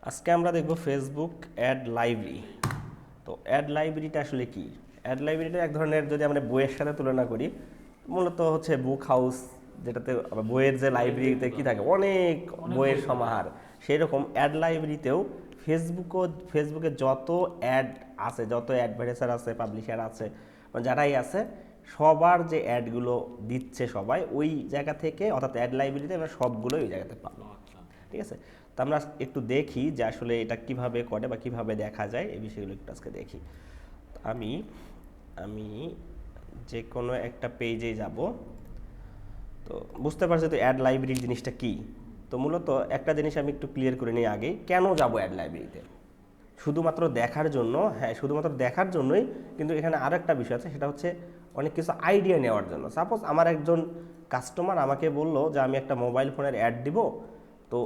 আজকে আমরা দেখব ফেসবুক অ্যাড লাইব্রেরি। তো অ্যাড লাইব্রেরিটা আসলে কি? অ্যাড লাইব্রেরিটা এক ধরনের, যদি আমরা বইয়ের সাথে তুলনা করি, মূলত হচ্ছে বুক হাউস, যেটাতে বইয়ের যে লাইব্রেরিতে কি থাকে অনেক বইয়ের সমাহার, সেই রকম অ্যাড লাইব্রেরিতেও ফেসবুকে যত অ্যাড আছে, যত অ্যাডভার্টাইজার আছে, পাবলিশার আছে, যারাই আছে, সবার যে অ্যাডগুলো দিচ্ছে সবাই ওই জায়গা থেকে, অর্থাৎ অ্যাড লাইব্রেরিতে আমরা সবগুলোই ওই জায়গাতে পাবো। ঠিক আছে, তো আমরা একটু দেখি যে আসলে এটা কিভাবে করে বা কিভাবে দেখা যায়, এই বিষয়গুলো একটু আজকে দেখি। আমি আমি যে কোনো একটা পেজে যাব। তো বুঝতে পারছি তো অ্যাড লাইব্রেরি জিনিসটা কি। তো মূলত একটা জিনিস আমি একটু ক্লিয়ার করে নিই আগে, কেন যাব অ্যাড লাইব্রেরিতে? শুধুমাত্র দেখার জন্য? হ্যাঁ, শুধুমাত্র দেখার জন্যই, কিন্তু এখানে আরও একটা বিষয় আছে, সেটা হচ্ছে অনেক কিছু আইডিয়া নেওয়ার জন্য। সাপোজ আমার একজন কাস্টমার আমাকে বললো যে আমি একটা মোবাইল ফোনের অ্যাড দিব, তো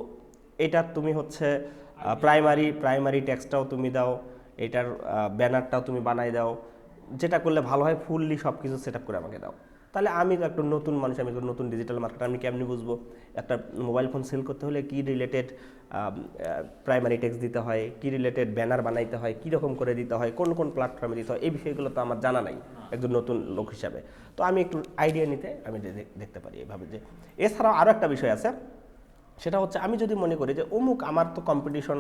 এটা তুমি হচ্ছে প্রাইমারি টেক্সটটাও তুমি দাও, এটার ব্যানারটাও তুমি বানাই দাও, যেটা করলে ভালো হয় ফুললি সব কিছু সেট আপ করে আমাকে দাও। তাহলে আমি তো একটা নতুন মানুষ, আমি একটা নতুন ডিজিটাল মার্কেটার, আমি কেমনি বুঝবো একটা মোবাইল ফোন সেল করতে হলে কী রিলেটেড প্রাইমারি টেক্সট দিতে হয়, কী রিলেটেড ব্যানার বানাইতে হয়, কীরকম করে দিতে হয়, কোন কোন প্ল্যাটফর্মে দিতে হয়, এই বিষয়গুলো তো আমার জানা নাই একজন নতুন লোক হিসাবে। তো আমি একটু আইডিয়া নিতে আমি দেখতে পারি এভাবে। যে এছাড়াও আরও একটা বিষয় আছে, সেটা হচ্ছে আমি যদি মনে করি যে অমুক, আমার তো কম্পিটিশন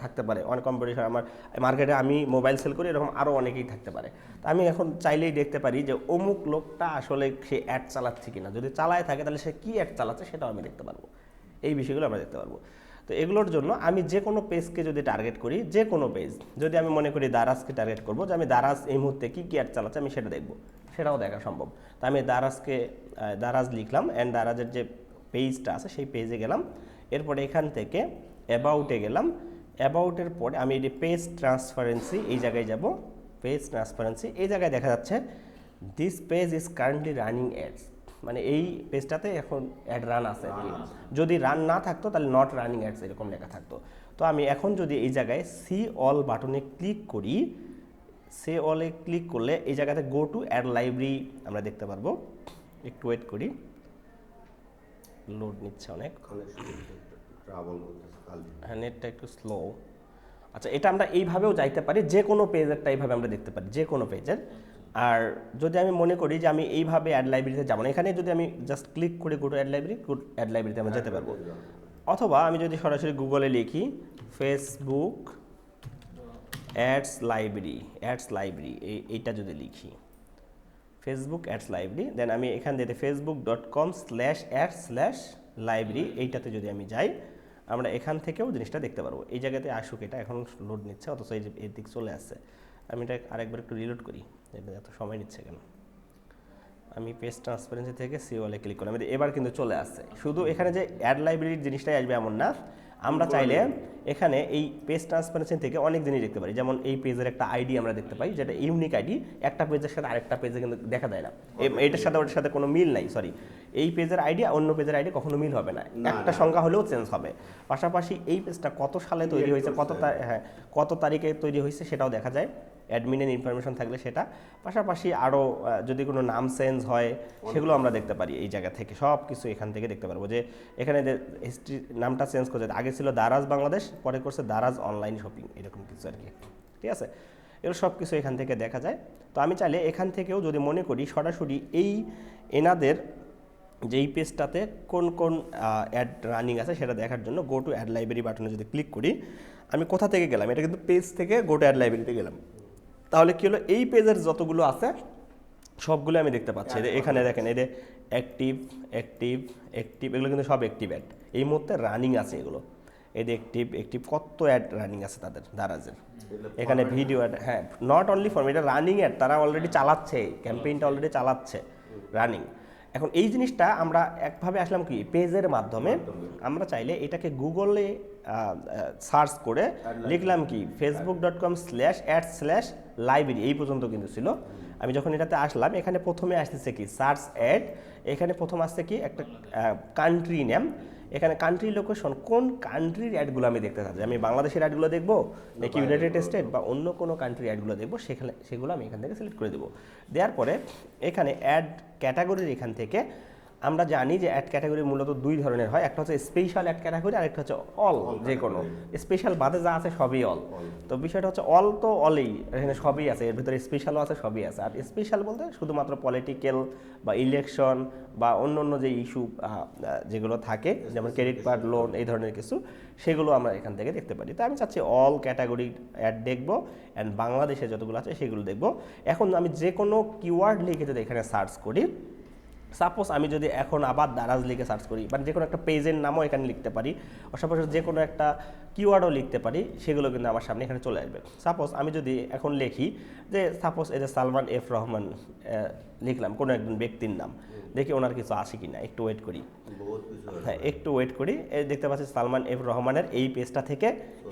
থাকতে পারে, অনেক কম্পিটিশন আমার মার্কেটে, আমি মোবাইল সেল করি, এরকম আরও অনেকেই থাকতে পারে। তো আমি এখন চাইলেই দেখতে পারি যে অমুক লোকটা আসলে সে অ্যাড চালাচ্ছে কিনা, যদি চালায় থাকে তাহলে সে কী অ্যাড চালাচ্ছে সেটাও আমি দেখতে পারবো। এই বিষয়গুলো আমরা দেখতে পারবো। তো এগুলোর জন্য আমি যে কোনো পেজকে যদি টার্গেট করি, যে কোনো পেজ যদি আমি মনে করি দারাজকে টার্গেট করবো, যে আমি দারাজ এই মুহূর্তে কী কী অ্যাড চালাচ্ছে আমি সেটা দেখবো, সেটাও দেখা সম্ভব। তো আমি দারাজ লিখলাম, অ্যান্ড দারাজের যে পেজটা আছে সেই পেজে গেলাম। এরপরে এখান থেকে অ্যাবাউটে গেলাম। অ্যাবাউটের পরে আমি এই যে পেজ ট্রান্সপারেন্সি, এই জায়গায় যাব। পেজ ট্রান্সপারেন্সি, এই জায়গায় দেখা যাচ্ছে this page is currently running ads, মানে এই পেজটাতে এখন অ্যাড রান আছে। যদি রান না থাকতো তাহলে নট রানিং অ্যাডস এরকম লেখা থাকতো। তো আমি এখন যদি এই জায়গায় সি অল বাটনে ক্লিক করি, সি অলে ক্লিক করলে এই জায়গাতে গো টু অ্যাড লাইব্রেরি আমরা দেখতে পারবো। একটু ওয়েট করি, লোড নিচ্ছে অনেক, হ্যাঁ নেটটা একটু স্লো। আচ্ছা, এটা আমরা এইভাবেও যাইতে পারি, যে কোনো পেজেরটা এইভাবে আমরা দেখতে পারি, যে কোনো পেজের। আর যদি আমি মনে করি যে আমি এইভাবে অ্যাড লাইব্রেরিতে যাবো না, এখানে যদি আমি জাস্ট ক্লিক করে গো টু অ্যাড লাইব্রেরিতে আমরা যেতে পারবো। অথবা আমি যদি সরাসরি গুগলে লিখি ফেসবুক অ্যাডস লাইব্রেরি, এইটা যদি লিখি ফেসবুক অ্যাডস লাইব্রেরি, দেন আমি এখান থেকে facebook.com/ads/library এইটাতে যদি আমি যাই, আমরা এখান থেকেও জিনিসটা দেখতে পারবো। এই জায়গাতে আসুক, এটা এখন লোড নিচ্ছে, অথচ এই যে এর দিক চলে আসছে। আমি এটা আরেকবার একটু রিলোড করি, এটা এত সময় নিচ্ছে কেন। আমি পেজ ট্রান্সপারেন্সি থেকে সিওলে ক্লিক করলাম, এবার কিন্তু চলে আসছে। শুধু এখানে যে অ্যাড লাইব্রেরির জিনিসটাই আসবে এমন না, আমরা চাইলে এখানে এই পেজ ট্রান্সপারেন্সি থেকে অনেক জিনিস দেখতে পারি। যেমন এই পেজের একটা আইডি আমরা দেখতে পাই, যেটা ইউনিক আইডি, একটা পেজের সাথে আরেকটা পেজে কিন্তু দেখা যায় না, এইটার সাথে ওটার সাথে কোনো মিল নাই। সরি, এই পেজের আইডি অন্য পেজের আইডি কখনো মিল হবে না, একটা সংখ্যা হলেও চেঞ্জ হবে। পাশাপাশি এই পেজটা কত সালে তৈরি হয়েছে, কত তারিখে তৈরি হয়েছে সেটাও দেখা যায়, অ্যাডমিনের ইনফরমেশন থাকলে সেটা। পাশাপাশি আরও যদি কোনো নাম চেঞ্জ হয় সেগুলো আমরা দেখতে পারি এই জায়গা থেকে, সব কিছু এখান থেকে দেখতে পারবো। যে এখানে হিস্ট্রি, নামটা চেঞ্জ করছে, আগে ছিল দারাজ বাংলাদেশ, পরে করছে দারাজ অনলাইন শপিং, এরকম কিছু আর কি। ঠিক আছে, এগুলো সব কিছু এখান থেকে দেখা যায়। তো আমি চাইলে এখান থেকেও যদি মনে করি সরাসরি এনাদের যেই পেজটাতে কোন কোন অ্যাড রানিং আছে সেটা দেখার জন্য গো টু অ্যাড লাইব্রেরি বাটনে যদি ক্লিক করি, আমি কোথা থেকে গেলাম, এটা কিন্তু পেজ থেকে গো টু অ্যাড লাইব্রেরিতে গেলাম। তাহলে কী হলো, এই পেজের যতগুলো আছে সবগুলো আমি দেখতে পাচ্ছি। এখানে দেখেন, এই যে অ্যাক্টিভ এগুলো কিন্তু সব অ্যাক্টিভ অ্যাড এই মুহূর্তে রানিং আছে। এগুলো এই যে অ্যাক্টিভ কত অ্যাড রানিং আছে তাদের দারাজের। এখানে ভিডিও অ্যাড, হ্যাঁ, নট অনলি ফর এটা রানিং অ্যাড, তারা অলরেডি চালাচ্ছে, ক্যাম্পেইনটা অলরেডি চালাচ্ছে, রানিং। এখন এই জিনিসটা আমরা একভাবে আসলাম কি, পেজের মাধ্যমে। আমরা চাইলে এটাকে গুগলে সার্চ করে লিখলাম কি facebook.com/ads/library, এই পর্যন্ত কিন্তু ছিল। আমি যখন এটাতে আসলাম, এখানে প্রথমে আসতেছে কি সার্চ অ্যাড, এখানে প্রথম আসছে কি একটা কান্ট্রি নেম, এখানে কান্ট্রি লোকেশন, কোন কান্ট্রির অ্যাডগুলো আমি দেখতে চাচ্ছি, আমি বাংলাদেশের অ্যাডগুলো দেখবো নাকি ইউনাইটেড স্টেট বা অন্য কোনো কান্ট্রির অ্যাডগুলো দেখবো, সেগুলো আমি এখান থেকে সিলেক্ট করে দেবো। দেওয়ার পরে এখানে অ্যাড ক্যাটাগরির এখান থেকে আমরা জানি যে অ্যাড ক্যাটাগরি মূলত দুই ধরনের হয়, একটা হচ্ছে স্পেশাল অ্যাড ক্যাটাগরি আর একটা হচ্ছে অল, যে কোনো স্পেশাল বাদে যা আছে সবই অল। তো বিষয়টা হচ্ছে অল তো অলেই, এখানে সবই আছে, এর ভিতরে স্পেশালও আছে, সবই আছে। আর স্পেশাল বলতে শুধুমাত্র পলিটিক্যাল বা ইলেকশন বা অন্য অন্য যে ইস্যু যেগুলো থাকে, যেমন ক্রেডিট কার্ড, লোন, এই ধরনের কিছু, সেগুলো আমরা এখান থেকে দেখতে পারি। তো আমি চাচ্ছি অল ক্যাটাগরি অ্যাড দেখবো, অ্যান্ড বাংলাদেশে যতগুলো আছে সেগুলো দেখবো। এখন আমি যে কোনো কিওয়ার্ড লিখে যদি এখানে সার্চ করি, সাপোজ আমি যদি এখন আবার দারাজ লিখে সার্চ করি, বা যে কোনো একটা পেজের নামও এখানে লিখতে পারি, অসাপাশে যে কোনো একটা কিওয়ার্ডও লিখতে পারি, সেগুলো কিন্তু আমার সামনে এখানে চলে আসবে। সাপোজ আমি যদি এখন লিখি যে সাপোজ এই যে সালমান এফ রহমান লিখলাম, কোনো একজন ব্যক্তির নাম, দেখি ওনার কিছু আসে কিনা, একটু ওয়েট করি। হ্যাঁ, একটু ওয়েট করি। দেখতে পাচ্ছি সালমান এফ রহমানের এই পেজটা থেকে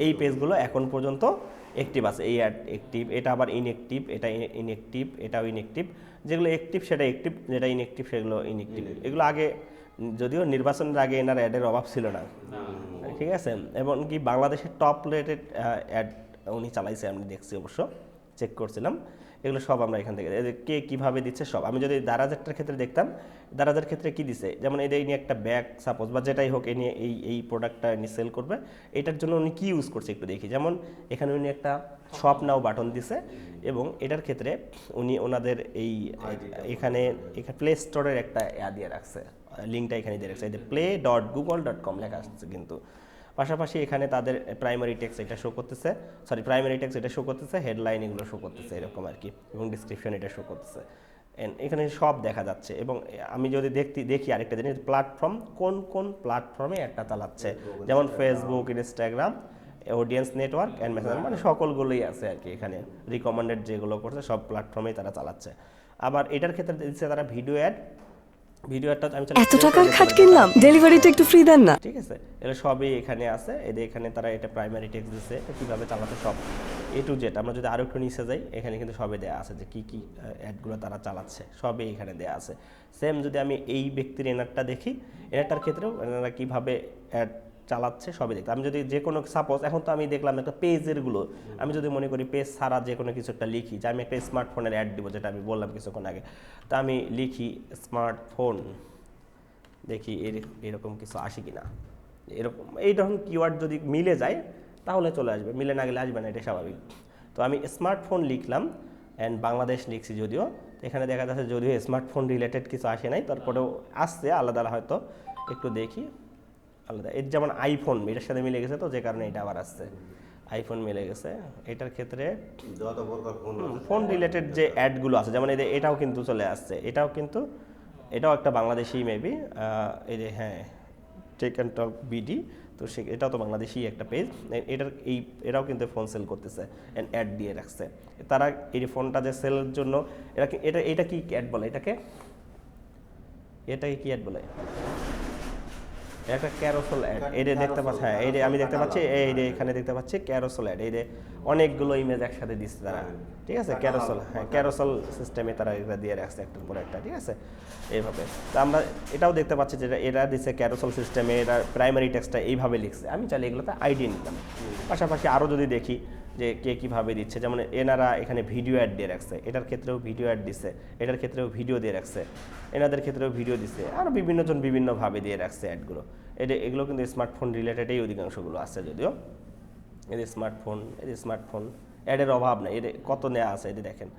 এই পেজগুলো এখন পর্যন্ত অ্যাক্টিভ আছে। এই অ্যাড অ্যাক্টিভ, এটা আবার ইনঅ্যাক্টিভ, এটা ইনঅ্যাক্টিভ, এটাও ইনঅ্যাক্টিভ। যেগুলো অ্যাক্টিভ সেটা অ্যাক্টিভ, যেটা ইনঅ্যাক্টিভ সেগুলো ইনঅ্যাক্টিভ। এগুলো আগে, যদিও নির্বাচনের আগে এনার অ্যাডের অভাব ছিল না, ঠিক আছে। এবং কি বাংলাদেশের টপ রেটেড অ্যাড উনি চালাইছে, আমি দেখছি, অবশ্য চেক করছিলাম। এগুলো সব আমরা এখান থেকে কে কীভাবে দিচ্ছে সব। আমি যদি দারাজেরটার ক্ষেত্রে দেখতাম, দারাজের ক্ষেত্রে কী দিছে, যেমন এই নিয়ে একটা ব্যাগ সাপোজ বা যেটাই হোক, এই নিয়ে এই প্রোডাক্টটা উনি সেল করবে, এটার জন্য উনি কী ইউজ করছে একটু দেখি। যেমন এখানে উনি একটা শপ নাও বাটন দিছে, এবং এটার ক্ষেত্রে উনি ওনাদের এখানে প্লে স্টোরের একটা দিয়ে রাখছে, লিঙ্কটা এখানে দিয়ে রাখছে, play.google.com লেখা আসছে। কিন্তু পাশাপাশি এখানে তাদের প্রাইমারি টেক্সট এটা শো করতেছে, প্রাইমারি টেক্সট এটা শো করতেছে, হেডলাইন এগুলো শো করতেছে এরকম আর কি, এবং ডিসক্রিপশন এটা শো করতেছে, এখানে সব দেখা যাচ্ছে। এবং আমি যদি দেখি আরেকটা জিনিস, প্ল্যাটফর্ম কোন কোন প্ল্যাটফর্মে একটা চালাচ্ছে, যেমন Facebook, Instagram, audience network and Messenger, মানে সকলগুলোই আছে আর কি। এখানে রিকমেন্ডেড যেগুলো করছে সব প্ল্যাটফর্মেই তারা চালাচ্ছে। আবার এটার ক্ষেত্রে দিচ্ছে তারা ভিডিও অ্যাডটা আমি এত টাকার খাট কিনলাম, ডেলিভারিটা একটু ফ্রি দেন না, ঠিক আছে। এগুলো সবই এখানে আছে। এখানে তারা এটা প্রাইমারি টেক্সট দিচ্ছে, কীভাবে চালাতে সব A to Z। আমরা যদি আরও একটু নিচে যাই, এখানে কিন্তু সবই দেওয়া আছে যে কী কী অ্যাডগুলো তারা চালাচ্ছে, সবই এখানে দেওয়া আছে। সেম যদি আমি এই ব্যক্তির এনারটা দেখি, এনারটার ক্ষেত্রেও এনারা কীভাবে অ্যাড চালাচ্ছে সবই দেখতে। আমি যদি যে কোনো সাপোজ, এখন তো আমি দেখলাম একটা পেজেরগুলো, আমি যদি মনে করি পেজ ছাড়া যে কোনো কিছু একটা লিখি, যে আমি একটা স্মার্টফোনের অ্যাড দিব, যেটা আমি বললাম কিছুক্ষণ আগে, তা আমি লিখি স্মার্টফোন, দেখি এরকম কিছু আসে কি না। এইরকম কিওয়ার্ড যদি মিলে যায় তাহলে চলে আসবে, মিলে না গেলে আসবে না, এটা স্বাভাবিক। তো আমি স্মার্টফোন লিখলাম, অ্যান্ড বাংলাদেশ লিখছি, যদিও এখানে দেখা যাচ্ছে যদিও স্মার্টফোন রিলেটেড কিছু আসে নাই, তারপরেও আসছে আলাদা, হয়তো একটু দেখি আলাদা। এর যেমন আইফোন, এটার সাথে মিলে গেছে, তো যে কারণে এটা আবার আসছে, আইফোন মিলে গেছে। এটার ক্ষেত্রে ফোন রিলেটেড যে অ্যাডগুলো আছে, যেমন এটাও কিন্তু চলে আসছে, এটাও একটা বাংলাদেশি মেবি, এই যে হ্যাঁ, টেক অ্যান্ড টক বিডি, তো এটাও তো বাংলাদেশি একটা পেজ। এরাও কিন্তু ফোন সেল করতেছে, অ্যাড দিয়ে রাখছে তারা। এই ফোনটা যে সেলের জন্য এটা কি অ্যাড বলে, এটাকে কি অ্যাড বলে, একটা ক্যারোসেল অ্যাড, এটা দেখতে পাচ্ছি। হ্যাঁ, এই আমি দেখতে পাচ্ছি, এখানে দেখতে পাচ্ছি ক্যারোসেল অ্যাড, অনেকগুলো ইমেজ একসাথে দিচ্ছে তারা, ঠিক আছে। ক্যারোসেল, হ্যাঁ, ক্যারোসেল সিস্টেমে তারা এটা দিয়ে রাখছে একটার পর একটা, ঠিক আছে, এইভাবে। তো আমরা এটাও দেখতে পাচ্ছি যে এরা দিচ্ছে ক্যারোসেল সিস্টেমে, এরা প্রাইমারি টেক্সটটা এইভাবে লিখছে। আমি চাইলে এগুলোতে আইডিয়া নিতাম। পাশাপাশি আরও যদি দেখি যে কে কীভাবে দিচ্ছে, যেমন এনারা এখানে ভিডিও অ্যাড দিয়ে রাখছে, এটার ক্ষেত্রেও ভিডিও অ্যাড দিচ্ছে, এটার ক্ষেত্রেও ভিডিও দিয়ে রাখছে, এনাদের ক্ষেত্রেও ভিডিও দিচ্ছে, আরও বিভিন্নজন বিভিন্নভাবে দিয়ে রাখছে অ্যাডগুলো। এগুলো কিন্তু স্মার্টফোন রিলেটেডই অধিকাংশগুলো আছে, যদিও এদের স্মার্টফোন অ্যাডের অভাব নেই, এদের কত নেওয়া আছে, এদের দেখেন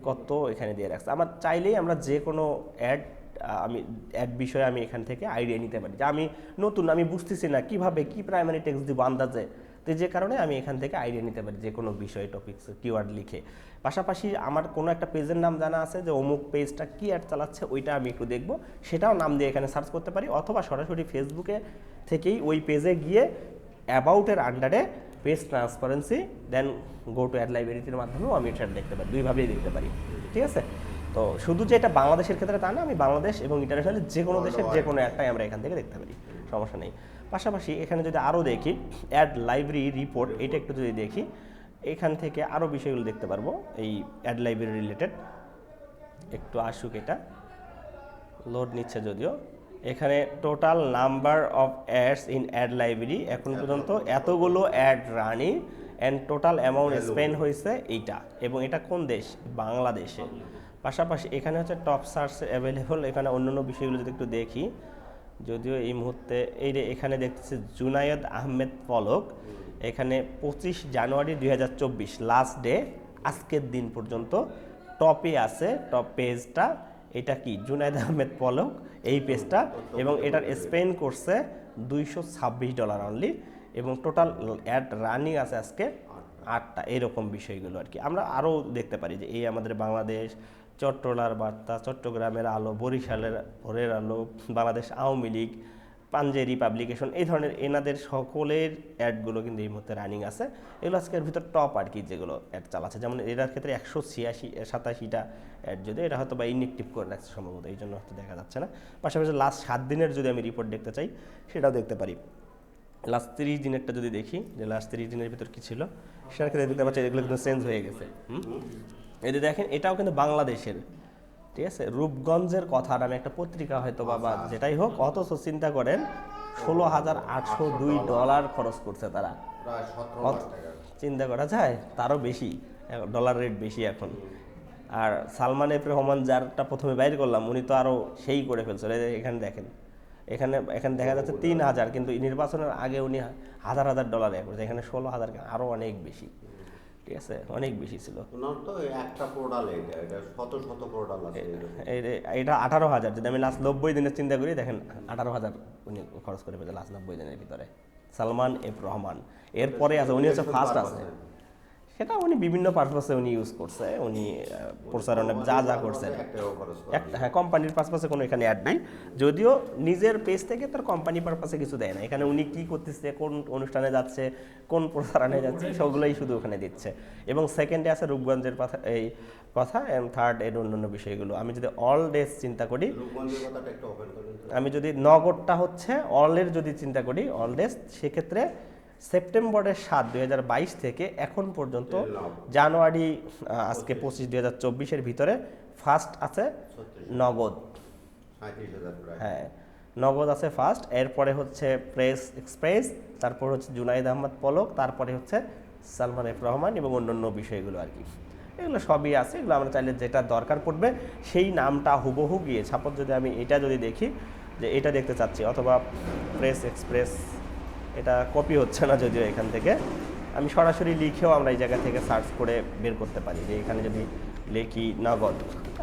কত এখানে দিয়ে রাখছে। আমার চাইলেই আমরা যে কোনো অ্যাড বিষয়ে আমি এখান থেকে আইডিয়া নিতে পারি, যে আমি নতুন, আমি বুঝতেছি না কীভাবে কি প্রাইমারি টেক্সট দিব আন্দাজে, তো যে কারণে আমি এখান থেকে আইডিয়া নিতে পারি যে কোনো বিষয়ে টপিকস কিওয়ার্ড লিখে। পাশাপাশি আমার কোনো একটা পেজের নাম জানা আছে, যে অমুক পেজটা কী অ্যাড চালাচ্ছে, ওইটা আমি একটু দেখবো, সেটাও নাম দিয়ে এখানে সার্চ করতে পারি, অথবা সরাসরি ফেসবুকে থেকেই ওই পেজে গিয়ে অ্যাবাউটের আন্ডারে page transparency, then go to ad লাইব্রেরিটির মাধ্যমেও আমি এটা দেখতে পারি, দুইভাবেই দেখতে পারি, ঠিক আছে। তো শুধু যে এটা বাংলাদেশের ক্ষেত্রে তা না, আমি বাংলাদেশ এবং ইন্টারন্যাশনাল যে কোনো দেশের যে কোনো একটাই আমরা এখান থেকে দেখতে পারি, সমস্যা নেই। পাশাপাশি এখানে যদি আরও দেখি অ্যাড লাইব্রেরি রিপোর্ট, এটা একটু যদি দেখি, এখান থেকে আরও বিষয়গুলো দেখতে পারবো এই অ্যাড লাইব্রেরি রিলেটেড। একটু আসুক, এটা লোড নিচ্ছে যদিও। এখানে total number of ads in ad library, এখন পর্যন্ত এতগুলো ad running, and total amount spend হয়েছে এইটা, এবং এটা কোন দেশ, বাংলাদেশে। পাশাপাশি এখানে হচ্ছে টপ সার্চ অ্যাভেলেবল, এখানে অন্যান্য বিষয়গুলো যদি একটু দেখি, যদিও এই মুহূর্তে এখানে দেখতেছি জুনায়েদ আহমেদ পলক, এখানে 25 জানুয়ারি 2024 লাস্ট ডে, আজকের দিন পর্যন্ত টপে আছে, টপ পেজটা। এটা কি জুনায়েদ আহমেদ পলক এই পেজটা, এবং এটার স্পেন্ড করছে $226 অনলি, এবং টোটাল অ্যাড রানিং আছে আজকে 8টা, এরকম বিষয়গুলো আর কি। আমরা আরও দেখতে পারি যে এই আমাদের বাংলাদেশ, চট্টলার বার্তা, চট্টগ্রামের আলো, বরিশালের ভোরের আলো, বাংলাদেশ আওয়ামী লীগ, পাঞ্জেরি পাবলিকেশন, এই ধরনের এনাদের সকলের অ্যাডগুলো কিন্তু এই মুহূর্তে রানিং আছে। এগুলো আজকের ভিতর টপ আর কি, যেগুলো অ্যাড চালাচ্ছে। যেমন এটার ক্ষেত্রে 187টা অ্যাড, যদি এটা হয়তো বা ইনএক্টিভ করে রাখছে সম্ভবত, এই জন্য হয়তো দেখা যাচ্ছে না। পাশাপাশি লাস্ট 7 দিনের যদি আমি রিপোর্ট দেখতে চাই, সেটাও দেখতে পারি। লাস্ট 30 দিনেরটা যদি দেখি, যে লাস্ট 30 দিনের ভিতর কী ছিল, সেটার ক্ষেত্রে দেখতে পাচ্ছি এগুলো কিন্তু চেঞ্জ হয়ে গেছে। এই যে দেখেন, এটাও কিন্তু বাংলাদেশের, ঠিক আছে, রূপগঞ্জের কথা নামে একটা পত্রিকা হয়তো বা যেটাই হোক, অথচ চিন্তা করেন $16,802 খরচ করছে তারা। চিন্তা করা যায়, তারও বেশি, ডলার রেট বেশি এখন। আর সালমান এফ রহমান যারটা প্রথমে বাইর করলাম, উনি তো আরও সেই করে ফেলছিল। এখানে দেখেন, এখানে দেখা যাচ্ছে 3,000, কিন্তু নির্বাচনের আগে উনি $1,000 এ করেছে, এখানে 16,000, আরও অনেক বেশি, ঠিক আছে, অনেক বেশি ছিল। এটা 18,000, যদি আমি লাস্ট 90 দিনের চিন্তা করি, দেখেন 18,000 উনি খরচ করে ফেলছে লাস্ট 90 দিনের ভিতরে, সালমান এফ রহমান। এরপরে আছে, উনি হচ্ছে ফার্স্ট আছে, সেটা উনি বিভিন্ন পারপাসে উনি ইউজ করছে, উনি প্রচারণে যা করছেন একটা, হ্যাঁ, কোম্পানির পারপাসে কোনো এখানে অ্যাড নাই, যদিও নিজের পেজ থেকে তার কোম্পানি পারপাসে কিছু দেয় না। এখানে উনি কি করতেছে, কোন অনুষ্ঠানে যাচ্ছে, কোন প্রচারণে যাচ্ছে, সবগুলোই শুধু ওখানে দিচ্ছে। এবং সেকেন্ডে আছে রূপগঞ্জের কথা এবং থার্ড এর অন্যান্য বিষয়গুলো। আমি যদি অল ডেজ চিন্তা করি, আমি যদি নগদটা হচ্ছে অলের যদি চিন্তা করি, অল ডেজ, সেক্ষেত্রে সেপ্টেম্বরের 7, 2022 থেকে এখন পর্যন্ত জানুয়ারি আজকে 25, 2024 ভিতরে ফার্স্ট আছে নগদ, হ্যাঁ, নগদ আছে ফার্স্ট। এরপরে হচ্ছে প্রেস এক্সপ্রেস, তারপর হচ্ছে জুনায়েদ আহমদ পলক, তারপরে হচ্ছে সালমান এফ রহমান এবং অন্যান্য বিষয়গুলো আর কি। এগুলো সবই আছে, এগুলো আমরা চাইলে যেটা দরকার পড়বে সেই নামটা হুবহু গিয়ে সাপোজ যদি আমি এটা যদি দেখি যে এটা দেখতে চাচ্ছি, অথবা প্রেস এক্সপ্রেস, এটা কপি হচ্ছে না যদিও এখান থেকে, আমি সরাসরি লিখেও আমরা এই জায়গা থেকে সার্চ করে বের করতে পারি। যে এখানে যদি লিখি নগদ,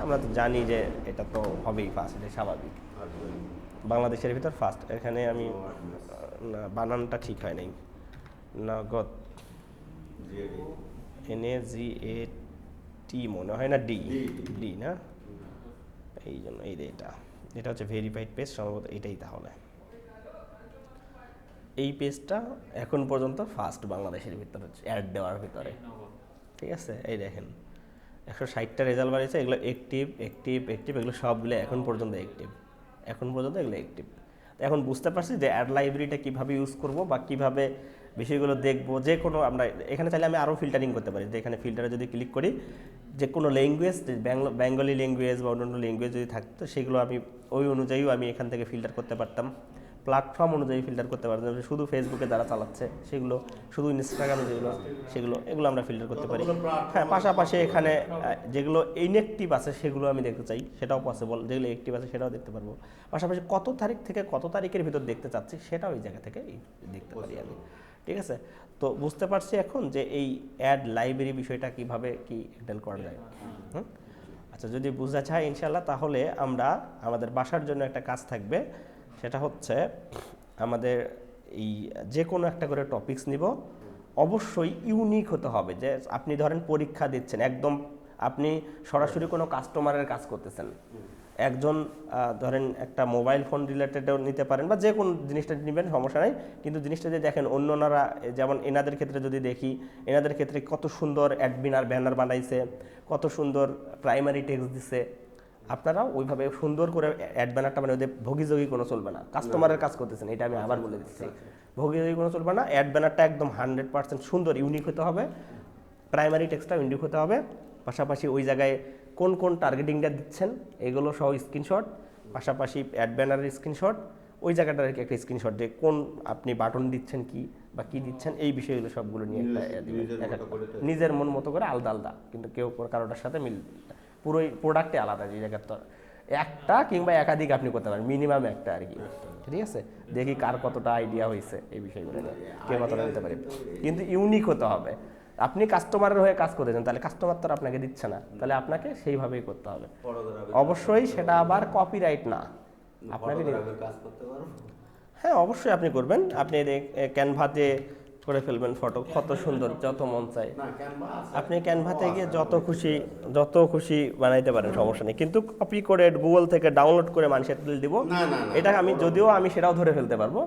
আমরা তো জানি যে এটা তো হবেই ফার্স্ট, এটা স্বাভাবিক, বাংলাদেশের ভিতর ফার্স্ট। এখানে আমি বানানটা ঠিক হয় নাই, নগদ, NAGAT মনে হয় না, ডি না, এই জন্য এই যে এটা হচ্ছে ভেরিফাইড পেজ, সম্ভবত এটাই। তাহলে এই পেজটা এখন পর্যন্ত ফার্স্ট বাংলাদেশের ভিতরে অ্যাড দেওয়ার ভিতরে, ঠিক আছে। এই দেখেন 160টা রেজাল্ট বাড়িয়েছে, এগুলো অ্যাক্টিভ, এগুলো সবগুলো এখন পর্যন্ত অ্যাক্টিভ, এগুলো অ্যাক্টিভ। এখন বুঝতে পারছি যে অ্যাড লাইব্রেরিটা কীভাবে ইউজ করব বা কীভাবে বিষয়গুলো দেখবো। যে কোনো আমরা এখানে চাইলে আমি আরও ফিল্টারিং করতে পারি, যে এখানে ফিল্টারে যদি ক্লিক করি, যে কোনো ল্যাঙ্গুয়েজ, বেঙ্গলি ল্যাঙ্গুয়েজ বা অন্যান্য ল্যাঙ্গুয়েজ যদি থাকতো, সেগুলো আমি ওই অনুযায়ীও আমি এখান থেকে ফিল্টার করতে পারতাম, প্ল্যাটফর্ম অনুযায়ী ফিল্টার করতে পারতাম। শুধু ফেসবুকে যারা চালাচ্ছে সেগুলো, শুধু ইনস্টাগ্রামে যেগুলো এগুলো আমরা ফিল্টার করতে পারি। হ্যাঁ, পাশাপাশি এখানে যেগুলো ইনঅ্যাক্টিভ আছে সেগুলো আমি দেখতে চাই, সেটাও পসিবল। যেগুলো অ্যাক্টিভ আছে সেটাও দেখতে পারবো। পাশাপাশি কত তারিখ থেকে কত তারিখের ভিতর দেখতে চাচ্ছি সেটাও এই জায়গা থেকে দেখতে পারি আমি, ঠিক আছে। তো বুঝতে পারছি এখন যে এই অ্যাড লাইব্রেরি বিষয়টা কিভাবে কি হ্যান্ডেল করা যায়। আচ্ছা, যদি বুঝতে চাই ইনশাল্লাহ, তাহলে আমরা আমাদের বাসার জন্য একটা কাজ থাকবে, সেটা হচ্ছে আমাদের এই যে কোনো একটা করে টপিকস নিব, অবশ্যই ইউনিক হতে হবে। যে আপনি ধরেন পরীক্ষা দিচ্ছেন, একদম আপনি সরাসরি কোনো কাস্টমারের কাজ করতেছেন, একজন ধরেন একটা মোবাইল ফোন রিলেটেডও নিতে পারেন, বা যে কোনো জিনিসটা নেবেন, সমস্যা নাই। কিন্তু জিনিসটা যদি দেখেন অন্যরা, যেমন এনাদের ক্ষেত্রে যদি দেখি, এনাদের ক্ষেত্রে কত সুন্দর অ্যাডমিনার ব্যানার বানাইছে, কত সুন্দর প্রাইমারি টেক্সট দিছে, আপনারাও ওইভাবে সুন্দর করে অ্যাড ব্যানারটা মানে ওদের ভোগীযোগী কোনো চলবে না। কাস্টমারের কাজ করতেছেন, এটা আমি আবার বলে দিচ্ছি, ভোগীযোগী কোনো চলবে না। অ্যাড ব্যানারটা একদম 100% সুন্দর, ইউনিক হতে হবে, প্রাইমারি টেক্সটটা ইউনিক হতে হবে। পাশাপাশি ওই জায়গায় কোন কোন টার্গেটিংটা দিচ্ছেন এগুলো সহ স্ক্রিনশট, পাশাপাশি অ্যাড ব্যানারের স্ক্রিনশট, ওই জায়গাটার একটা স্ক্রিনশট, যে কোন আপনি বাটন দিচ্ছেন কি বা কী দিচ্ছেন, এই বিষয়গুলো সবগুলো নিয়ে একটা নিজের মন মতো করে আলাদা আলাদা, কিন্তু কেউ কারোটার সাথে পুরোই প্রোডাক্টে আলাদা, যে জায়গার তো একটা কিংবা একাধিক আপনি করতে পারেন, মিনিমাম একটা আর কি। ঠিক আছে, দেখি কার কতটা আইডিয়া হয়েছে এই বিষয়গুলো নিয়ে, কে কতটা নিতে পারে, কিন্তু ইউনিক হতে হবে। আপনি কাস্টমারের হয়ে কাজ করতেছেন, তাহলে কাস্টমার তো আর আপনাকে দিচ্ছে না, তাহলে আপনাকে সেইভাবেই করতে হবে। অবশ্যই সেটা আবার কপিরাইট না, আপনাকে কাজ করতে পারবো। হ্যাঁ অবশ্যই আপনি করবেন, আপনি ক্যানভাতে করে ফেলবেন ফটো, কত সুন্দর যত মন চায় আপনি ক্যানভাতে গিয়ে যত খুশি বানাইতে পারেন, সমস্যা নেই। কিন্তু কপি করে গুগল থেকে ডাউনলোড করে মানুষের তুলে দিব, এটা আমি যদিও আমি সেটাও ধরে ফেলতে পারবো,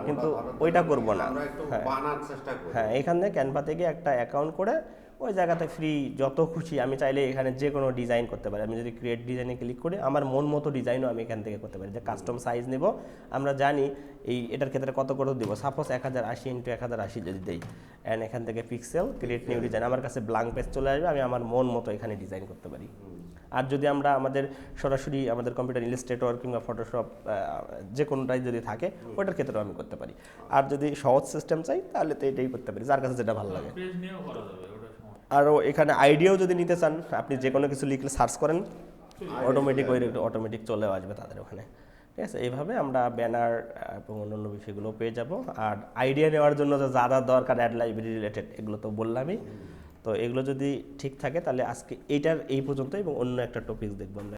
কিন্তু ওইটা করব না। হ্যাঁ এখানে ক্যানভাতে গিয়ে একটা অ্যাকাউন্ট করে ওই জায়গাতে ফ্রি যত খুশি আমি চাইলে এখানে যে কোনো ডিজাইন করতে পারি। আমি যদি ক্রিয়েট ডিজাইনে ক্লিক করি, আমার মন মতো ডিজাইনও আমি এখান থেকে করতে পারি। যে কাস্টম সাইজ নেব, আমরা জানি এটার ক্ষেত্রে কত করে দিব, সাপোজ 1080 × 1080 যদি দেই, অ্যান্ড এখান থেকে পিক্সেল ক্রিয়েট নিউ ডিজাইন, আমার কাছে ব্ল্যাঙ্ক পেজ চলে আসবে, আমি আমার মন মতো এখানে ডিজাইন করতে পারি। আর যদি আমরা আমাদের সরাসরি আমাদের কম্পিউটার ইলাস্ট্রেটর কিংবা ফটোশপ যে কোনোটাই যদি থাকে, ওটার ক্ষেত্রেও আমি করতে পারি। আর যদি সহজ সিস্টেম চাই তাহলে তো এটাই করতে পারি, যার কাছে যেটা ভালো লাগে। আরও এখানে আইডিয়াও যদি নিতে চান, আপনি যে কোনো কিছু লিখলে সার্চ করেন, অটোমেটিক চলেও আসবে তাদের ওখানে। ঠিক আছে, এইভাবে আমরা ব্যানার এবং অন্যান্য বিষয়গুলো পেয়ে যাব। আর আইডিয়া নেওয়ার জন্য যা যা দরকার অ্যাড লাইব্রেরি রিলেটেড, এগুলো তো বললামই। তো এগুলো যদি ঠিক থাকে তাহলে আজকে এইটার এই পর্যন্ত, এবং অন্য একটা টপিক দেখবো আমরা।